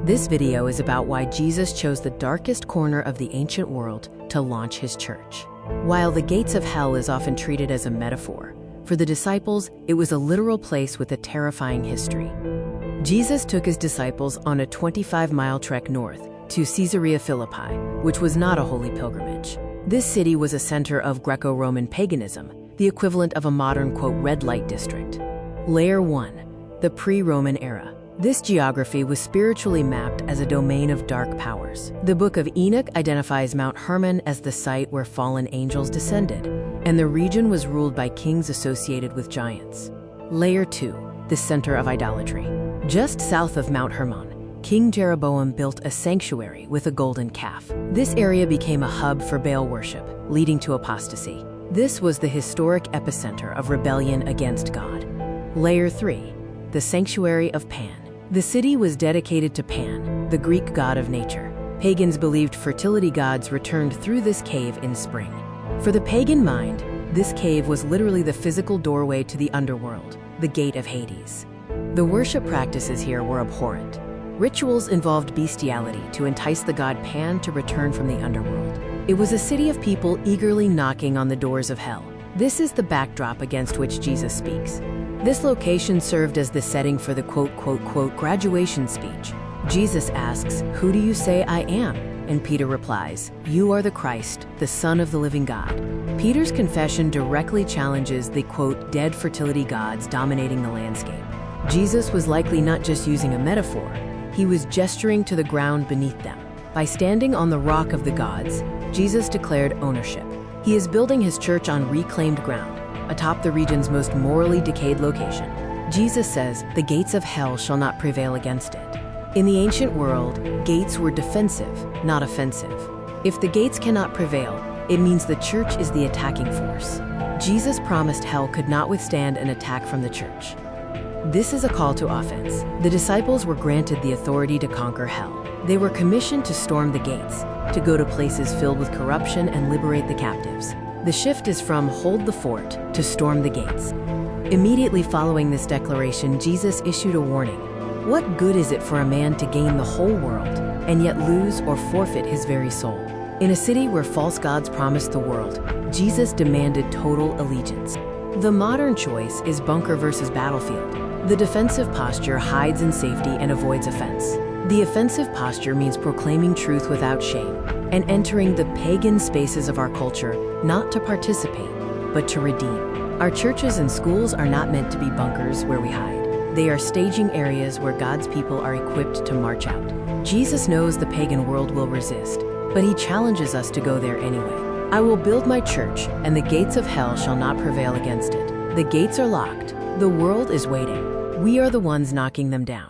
This video is about why Jesus chose the darkest corner of the ancient world to launch his church. While the gates of hell is often treated as a metaphor, for the disciples, it was a literal place with a terrifying history. Jesus took his disciples on a 25-mile trek north to Caesarea Philippi, which was not a holy pilgrimage. This city was a center of Greco-Roman paganism, the equivalent of a modern, quote, red light district. Layer 1. The pre-Roman era. This geography was spiritually mapped as a domain of dark powers. The Book of Enoch identifies Mount Hermon as the site where fallen angels descended, and the region was ruled by kings associated with giants. Layer 2. The center of idolatry. Just south of Mount Hermon, King Jeroboam built a sanctuary with a golden calf. This area became a hub for Baal worship, leading to apostasy. This was the historic epicenter of rebellion against God. Layer 3. The sanctuary of Pan. The city was dedicated to Pan, the Greek god of nature. Pagans believed fertility gods returned through this cave in spring. For the pagan mind, this cave was literally the physical doorway to the underworld, the gate of Hades. The worship practices here were abhorrent. Rituals involved bestiality to entice the god Pan to return from the underworld. It was a city of people eagerly knocking on the doors of hell. This is the backdrop against which Jesus speaks. This location served as the setting for the quote, graduation speech. Jesus asks, "Who do you say I am?" And Peter replies, "You are the Christ, the Son of the living God." Peter's confession directly challenges the quote, dead fertility gods dominating the landscape. Jesus was likely not just using a metaphor, he was gesturing to the ground beneath them. By standing on the rock of the gods, Jesus declared ownership. He is building his church on reclaimed ground, atop the region's most morally decayed location. Jesus says, "The gates of hell shall not prevail against it." In the ancient world, gates were defensive, not offensive. If the gates cannot prevail, it means the church is the attacking force. Jesus promised hell could not withstand an attack from the church. This is a call to offense. The disciples were granted the authority to conquer hell. They were commissioned to storm the gates, to go to places filled with corruption and liberate the captives. The shift is from hold the fort to storm the gates. Immediately following this declaration, Jesus issued a warning. What good is it for a man to gain the whole world and yet lose or forfeit his very soul? In a city where false gods promised the world, Jesus demanded total allegiance. The modern choice is bunker versus battlefield. The defensive posture hides in safety and avoids offense. The offensive posture means proclaiming truth without shame and entering the pagan spaces of our culture, not to participate, but to redeem. Our churches and schools are not meant to be bunkers where we hide. They are staging areas where God's people are equipped to march out. Jesus knows the pagan world will resist, but he challenges us to go there anyway. "I will build my church, and the gates of hell shall not prevail against it." The gates are locked. The world is waiting. We are the ones knocking them down.